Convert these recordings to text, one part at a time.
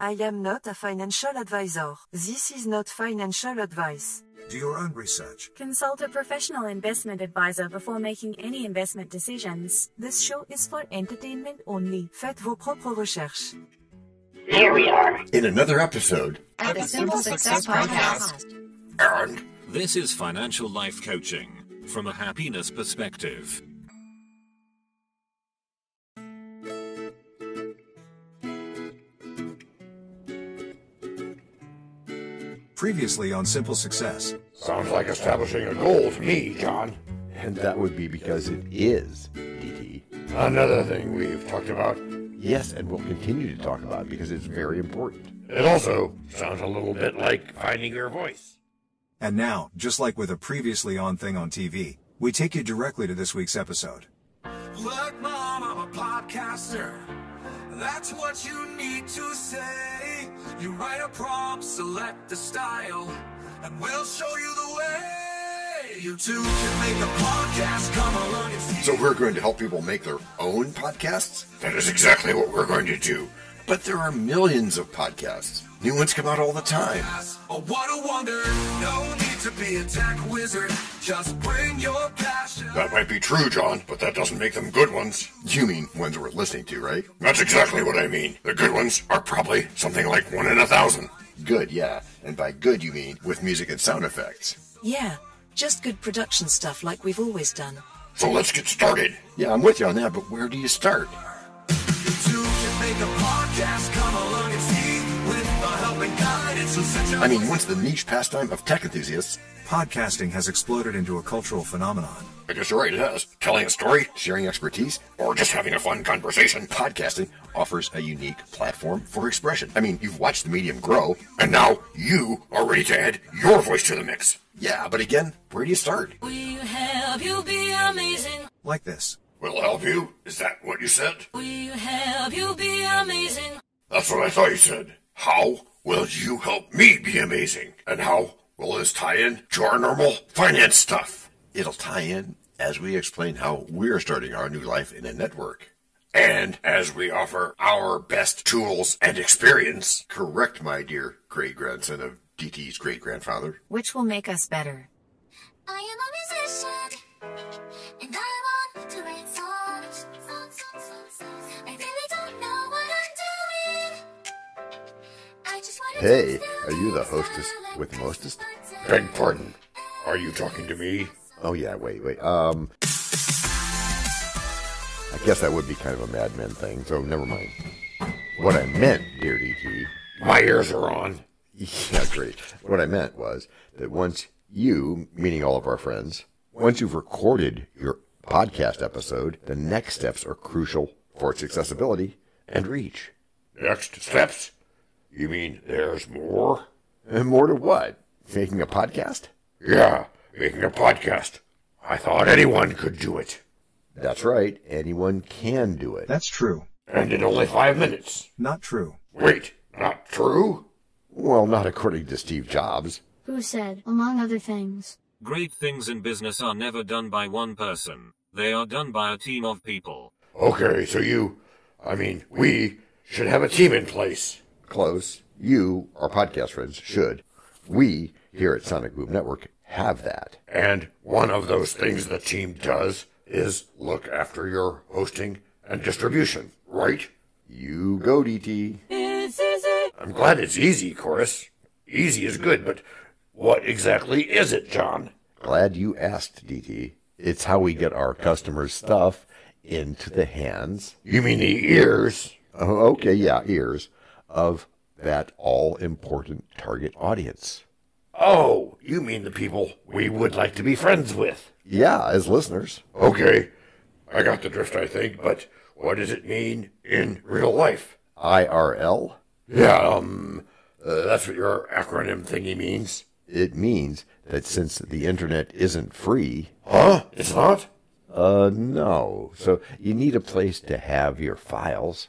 I am not a financial advisor. This is not financial advice. Do your own research. Consult a professional investment advisor before making any investment decisions. This show is for entertainment only. Faites vos propres recherches. Here we are in another episode of the Simple Success Podcast. And this is financial life coaching from a happiness perspective. Previously on Simple Success. Sounds like establishing a goal to me, John. And that would be because it is, DT. Another thing we've talked about. Yes, and we'll continue to talk about because it's very important. It also sounds a little bit like finding your voice. And now, just like with a previously on thing on TV, we take you directly to this week's episode. Look, Mom, I'm a podcaster. That's what you need to say. You write a prompt, select the style, and we'll show you the way. You too can make a podcast. Come along and see. So we're going to help people make their own podcasts? That is exactly what we're going to do. But there are millions of podcasts. New ones come out all the time. Oh, what a wonder. No need to be a tech wizard. Just bring your passion. That might be true, John, but that doesn't make them good ones. You mean ones worth listening to, right? That's exactly what I mean. The good ones are probably something like 1 in 1,000. Good, yeah. And by good, you mean with music and sound effects. Yeah, just good production stuff like we've always done. So let's get started. Yeah, I'm with you on that, but where do you start? You too can make a podcast. Come along and see. With the help and guidance of such a... I mean, once the niche pastime of tech enthusiasts, podcasting has exploded into a cultural phenomenon. I guess you're right, it has. Telling a story, sharing expertise, or just having a fun conversation. Podcasting offers a unique platform for expression. I mean, you've watched the medium grow, and now you are ready to add your voice to the mix. Yeah, but again, where do you start? We'll help you be amazing. Like this. We'll help you? Is that what you said? We'll help you be amazing. That's what I thought you said. How will you help me be amazing? And how will this tie in to our normal finance stuff? It'll tie in as we explain how we're starting our new life in a network. And as we offer our best tools and experience. Correct, my dear great-grandson of DT's great-grandfather. Which will make us better. I am a musician, and I want to write songs. I really don't know what I'm doing. I just want to Hey, are you the hostess with the mostest? Beg pardon. Are you talking to me? Oh yeah, wait. I guess that would be kind of a Mad Men thing, so never mind. What I meant, dear DT... My ears are on. Yeah, great. What I meant was that once you, meaning all of our friends, once you've recorded your podcast episode, the next steps are crucial for its accessibility and reach. Next steps? You mean there's more? And more to what? Making a podcast? Yeah, making a podcast. I thought anyone could do it. That's right, anyone can do it. That's true. And in only 5 minutes. Not true. Wait, not true? Well, not according to Steve Jobs. Who said, among other things, Great things in business are never done by one person. They are done by a team of people. Okay, so we should have a team in place. Close. You, our podcast friends, should. We, here at Sonic Boom Network, have that. And one of those things the team does is look after your hosting and distribution, right? You go, DT. It's easy. I'm glad it's easy, Chorus. Easy is good, but what exactly is it, John? Glad you asked, DT. It's how we get our customers' stuff into the hands. You mean the ears? Oh, okay, yeah, ears of that all-important target audience. Oh, you mean the people we would like to be friends with? Yeah, as listeners. Okay, I got the drift, I think, but what does it mean in real life? IRL? Yeah, that's what your acronym thingy means. It means that since the internet isn't free... Huh? It's not? No. So you need a place to have your files.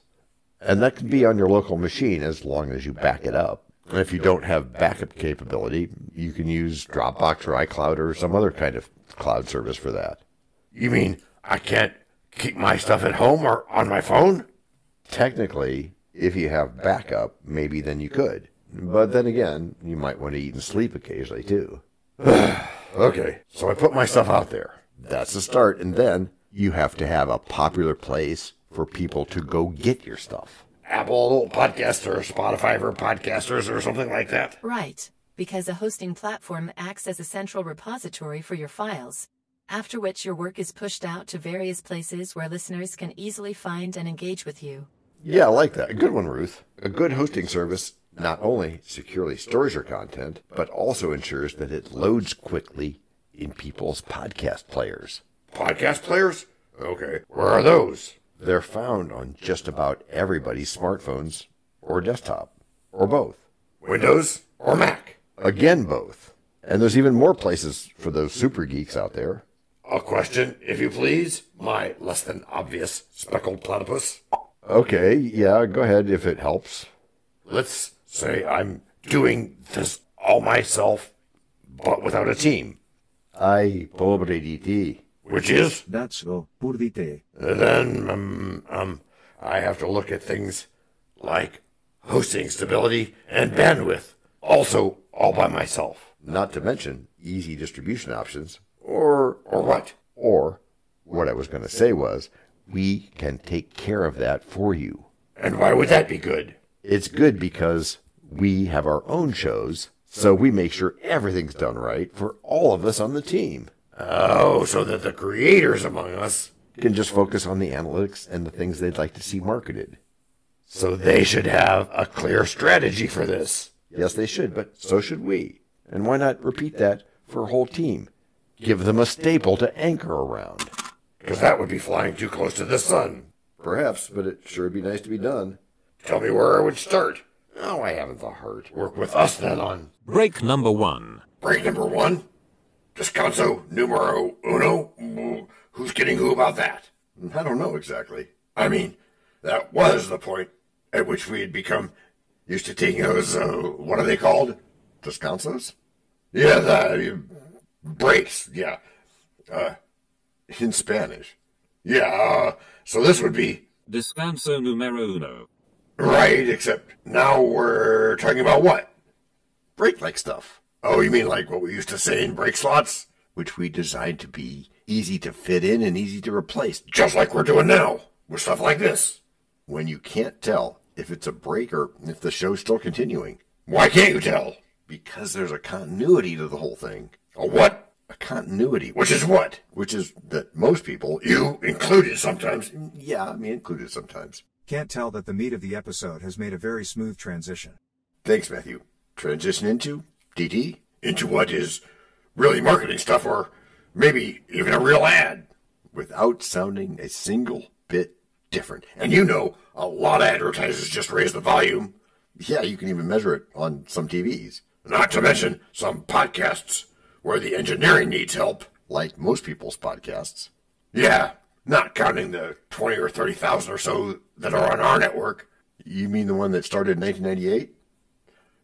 And that can be on your local machine as long as you back it up. And if you don't have backup capability, you can use Dropbox or iCloud or some other kind of cloud service for that. You mean I can't keep my stuff at home or on my phone? Technically, If you have backup, maybe then you could. But then again, you might want to eat and sleep occasionally too. Okay, so I put my stuff out there. That's the start, and then you have to have a popular place for people to go get your stuff. Apple Podcast or Spotify for podcasters or something like that? Right, because a hosting platform acts as a central repository for your files, after which your work is pushed out to various places where listeners can easily find and engage with you. Yeah, I like that. A good one, Ruth. A good hosting service not only securely stores your content, but also ensures that it loads quickly in people's podcast players. Podcast players? Okay. Where are those? They're found on just about everybody's smartphones or desktop, or both. Windows or Mac? Again, both. And there's even more places for those super geeks out there. A question, if you please, my less than obvious speckled platypus. Okay, yeah, go ahead if it helps. Let's say I'm doing this all myself, but without a team. Ay, pobre DT. Which is? That's so, purvite. Then, I have to look at things like hosting stability and bandwidth, also all by myself. Not to mention easy distribution options, or what? Or, what I was going to say was, we can take care of that for you. And why would that be good? It's good because we have our own shows, so we make sure everything's done right for all of us on the team. Oh, so that the creators among us can just focus on the analytics and the things they'd like to see marketed. So they should have a clear strategy for this. Yes, they should, but so should we. And why not repeat that for a whole team? Give them a staple to anchor around. Because that would be flying too close to the sun. Perhaps, but it sure would be nice to be done. Tell me where I would start. Oh, I haven't the heart. Work with us then on Break number 1. break number 1. Descanso numero uno. Who's kidding who about that? I don't know exactly. I mean, that was the point at which we had become used to taking those, what are they called? Descansos? Yeah, breaks, yeah. In Spanish. Yeah, so this would be Descanso numero uno. right, except now we're talking about what? Break-like stuff. Oh, you mean like what we used to say in break slots? Which we designed to be easy to fit in and easy to replace, just like we're doing now, with stuff like this. When you can't tell if it's a break or if the show's still continuing. Why can't you tell? Because there's a continuity to the whole thing. A what? A continuity. Which is what? Which is that most people, you included sometimes. Yeah, me included sometimes. Can't tell that the meat of the episode has made a very smooth transition. Thanks, Matthew. Transition into DT? Into what is really marketing stuff, or maybe even a real ad. Without sounding a single bit different. And you know, a lot of advertisers just raise the volume. Yeah, you can even measure it on some TVs. Not to mention some podcasts where the engineering needs help. Like most people's podcasts. Yeah, not counting the 20 or 30,000 or so that are on our network. You mean the one that started in 1998?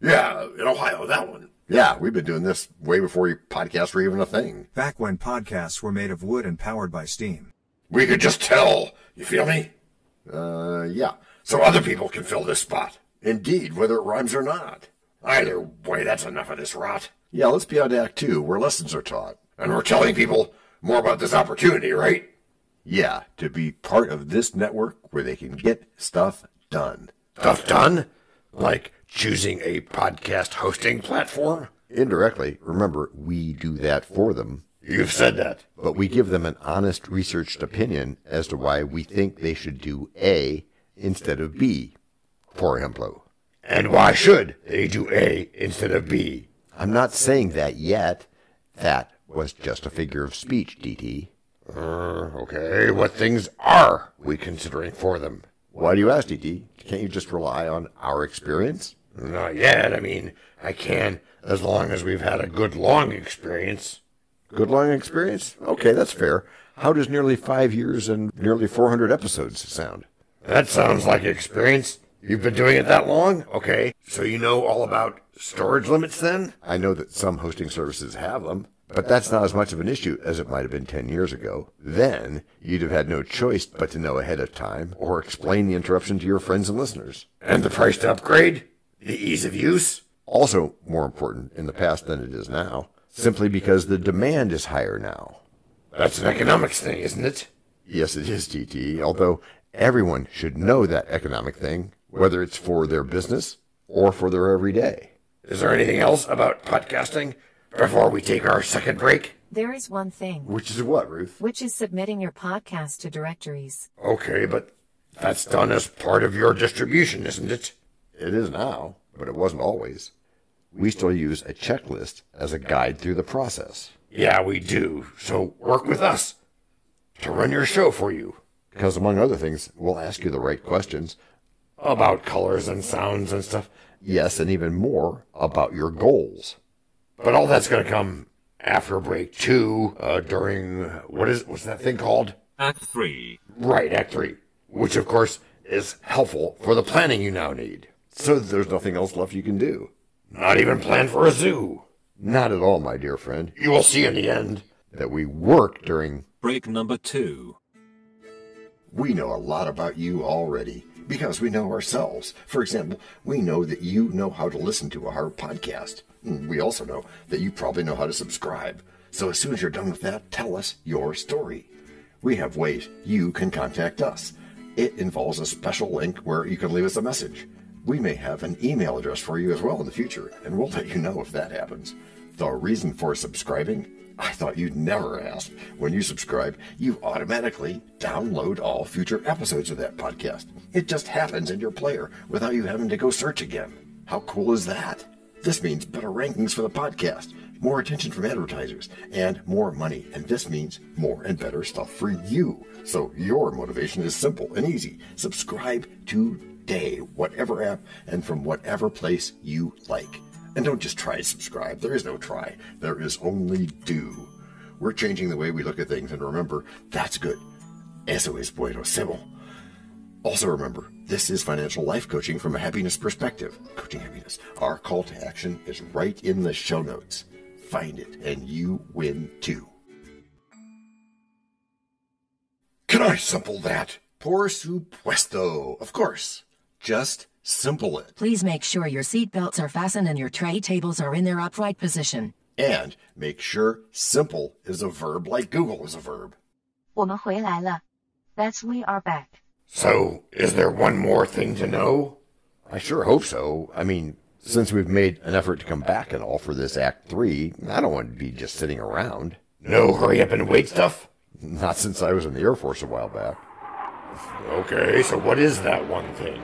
Yeah, in Ohio, that one. Yeah, we've been doing this way before podcasts were even a thing. Back when podcasts were made of wood and powered by steam. We could just tell, you feel me? Yeah. So other people can fill this spot. Indeed, whether it rhymes or not. Either way, that's enough of this rot. Yeah, let's be on to Act 2, where lessons are taught. And we're telling people more about this opportunity, right? Yeah, to be part of this network where they can get stuff done. Stuff done? Like choosing a podcast hosting platform? Indirectly. Remember, we do that for them. You've said that. But we give them an honest, researched opinion as to why we think they should do A instead of B, for example. And why should they do A instead of B? I'm not saying that yet. That was just a figure of speech, DT. Okay, what things are we considering for them? Why do you ask, DT? Can't you just rely on our experience? Not yet. I mean, I can, as long as we've had a good long experience. Good long experience? Okay, that's fair. How does nearly 5 years and nearly 400 episodes sound? That sounds like experience. You've been doing it that long? Okay, so you know all about storage limits then? I know that some hosting services have them, But that's not as much of an issue as it might have been 10 years ago. Then, you'd have had no choice but to know ahead of time or explain the interruption to your friends and listeners. And the price to upgrade? The ease of use? Also more important in the past than it is now, simply because the demand is higher now. That's an economics thing, isn't it? Yes, it is, TT, although everyone should know that economic thing, whether it's for their business or for their everyday. Is there anything else about podcasting before we take our second break? There is one thing. Which is what, Ruth? Which is submitting your podcast to directories. Okay, but that's done as part of your distribution, isn't it? It is now, but it wasn't always. We still use a checklist as a guide through the process. Yeah, we do. So work with us to run your show for you. Because among other things, we'll ask you the right questions. About colors and sounds and stuff. Yes, and even more about your goals. But all that's going to come after break 2, during, what's that thing called? Act 3. Right, Act 3. Which, of course, is helpful for the planning you now need. So there's nothing else left you can do. Not even plan for a zoo. Not at all, my dear friend. You will see in the end that we work during break number 2. We know a lot about you already because we know ourselves. For example, we know that you know how to listen to our podcast. We also know that you probably know how to subscribe. So as soon as you're done with that, tell us your story. We have ways you can contact us. It involves a special link where you can leave us a message. We may have an email address for you as well in the future, and we'll let you know if that happens. The reason for subscribing? I thought you'd never ask. When you subscribe, you automatically download all future episodes of that podcast. It just happens in your player without you having to go search again. How cool is that? This means better rankings for the podcast, more attention from advertisers, and more money. And this means more and better stuff for you. So your motivation is simple and easy. Subscribe today, whatever app and from whatever place you like. And don't just try to subscribe. There is no try. There is only do. We're changing the way we look at things, and remember, that's good. Eso es buenísimo. Also remember, this is financial life coaching from a happiness perspective. Coaching happiness. Our call to action is right in the show notes. Find it, and you win too. Can I simple that? Por supuesto. Of course. Just simple it. Please make sure your seat belts are fastened and your tray tables are in their upright position. And make sure simple is a verb like Google is a verb. 我们回来了. That's we are back. So, is there one more thing to know? I sure hope so. I mean, since we've made an effort to come back and all for this Act 3, I don't want to be just sitting around. No hurry up and wait stuff? Not since I was in the Air Force a while back. Okay, so what is that one thing?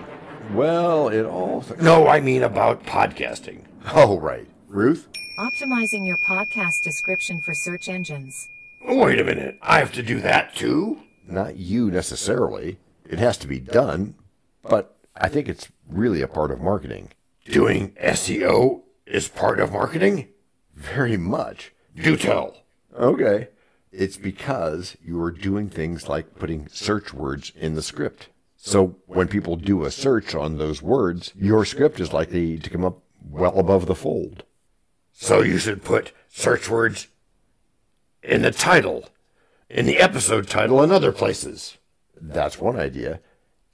Well, it all... No, I mean about podcasting. Oh, right. Ruth? Optimizing your podcast description for search engines. Wait a minute. I have to do that too? Not you necessarily. It has to be done, but I think it's really a part of marketing. Doing SEO is part of marketing? Very much. Do tell. Okay. It's because you are doing things like putting search words in the script. So when people do a search on those words, your script is likely to come up well above the fold. So you should put search words in the title, in the episode title, and other places. That's one idea.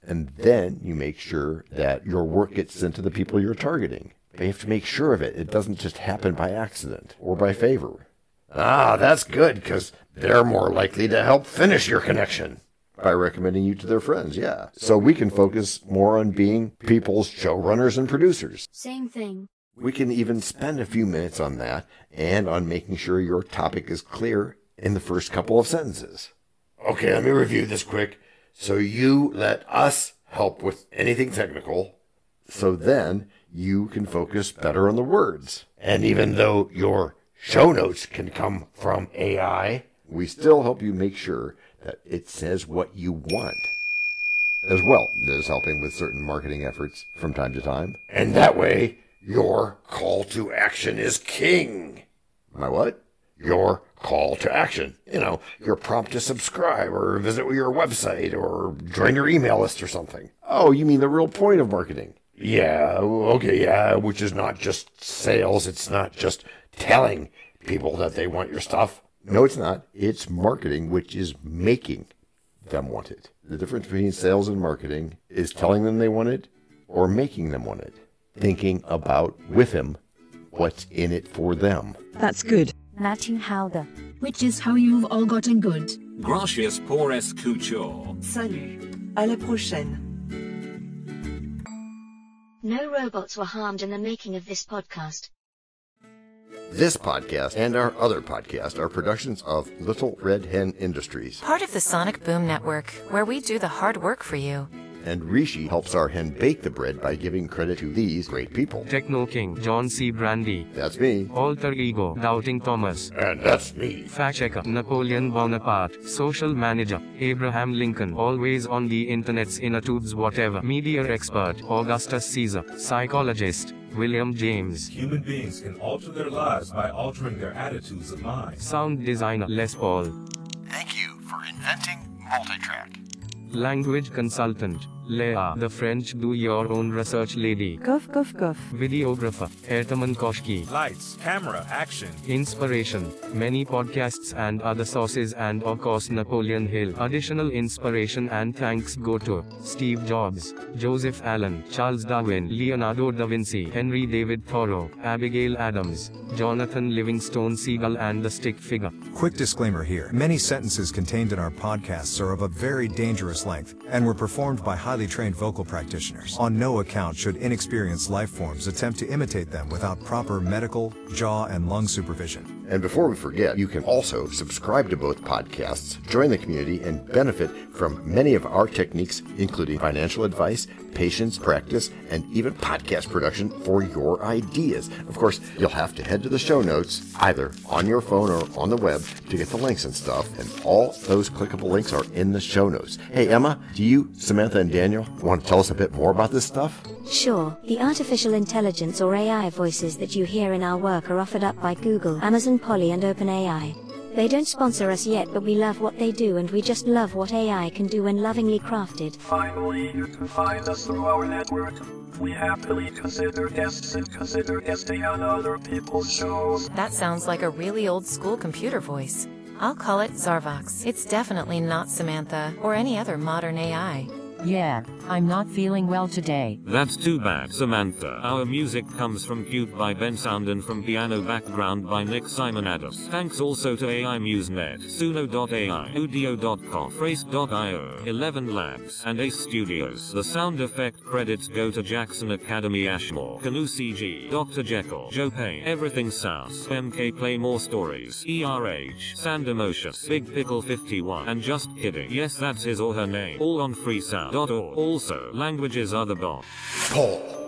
And then you make sure that your work gets sent to the people you're targeting. But you have to make sure of it. It doesn't just happen by accident or by favor. Ah, that's good, because they're more likely to help finish your connection. By recommending you to their friends, yeah. So we can focus more on being people's showrunners and producers. Same thing. We can even spend a few minutes on that and on making sure your topic is clear in the first couple of sentences. Okay, let me review this quick. So you let us help with anything technical. So then you can focus better on the words. And even though your show notes can come from AI, we still help you make sure that it says what you want, as well as helping with certain marketing efforts from time to time. And that way, your call to action is king. My what? Your call to action. You know, your prompt to subscribe or visit your website or join your email list or something. Oh, you mean the real point of marketing? Yeah, okay, yeah, which is not just sales. It's not just telling people that they want your stuff? No, it's not. It's marketing, which is making them want it. The difference between sales and marketing is telling them they want it or making them want it. Thinking about with them what's in it for them. That's good. 那挺好的. Which is how you've all gotten good. Gracias por escuchar. Salut. À la prochaine. No robots were harmed in the making of this podcast. This podcast and our other podcast are productions of Little Red Hen Industries. Part of the Sonic Boom Network, where we do the hard work for you. And Rishi helps our hen bake the bread by giving credit to these great people. Techno King, John Brandy. That's me. Alter Ego, Doubting Thomas. And that's me. Fact Checker, Napoleon Bonaparte. Social Manager, Abraham Lincoln. Always on the internet's inner tubes whatever. Media Expert, Augustus Caesar. Psychologist, William James. Human beings can alter their lives by altering their attitudes of mind. Sound Designer, Les Paul. Thank you for inventing multitrack. Language Consultant, Leah, the French do-your-own research lady. Goof, goof, goof. Videographer, Etomon Koshki. Lights, camera, action. Inspiration, many podcasts and other sources, and of course Napoleon Hill. Additional inspiration and thanks go to Steve Jobs, Joseph Allen, Charles Darwin, Leonardo da Vinci, Henry David Thoreau, Abigail Adams, Jonathan Livingstone Seagull, and the Stick Figure. Quick disclaimer here. Many sentences contained in our podcasts are of a very dangerous length, and were performed by highly trained vocal practitioners. On no account should inexperienced life forms attempt to imitate them without proper medical, jaw, and lung supervision. And before we forget, you can also subscribe to both podcasts, join the community, and benefit from many of our techniques, including financial advice, patience, practice, and even podcast production for your ideas. Of course, you'll have to head to the show notes, either on your phone or on the web, to get the links and stuff, and all those clickable links are in the show notes. Hey, Emma, do you, Samantha, and Daniel want to tell us a bit more about this stuff? Sure, the artificial intelligence or AI voices that you hear in our work are offered up by Google, Amazon Polly, and OpenAI. They don't sponsor us yet, but we love what they do, and we just love what AI can do when lovingly crafted. Finally, you can find us through our network. We happily consider guests and consider guesting on other people's shows. That sounds like a really old school computer voice. I'll call it Zarvox. It's definitely not Samantha or any other modern AI. Yeah, I'm not feeling well today. That's too bad, Samantha. Our music comes from Cute by Ben Sound and from Piano Background by Nick Simonados. Thanks also to AI MuseNet, Suno.ai, Udio.com, Phrase.io, 11 Labs, and Ace Studios. The sound effect credits go to Jackson Academy Ashmore, Canoe CG, Dr. Jekyll, Joe Payne, Everything South, MK Play More Stories, ERH, Sand Emotions, Big Pickle 51, and Just Kidding. Yes, that's his or her name. All on freesound.org. Also, languages are the bomb. Paul.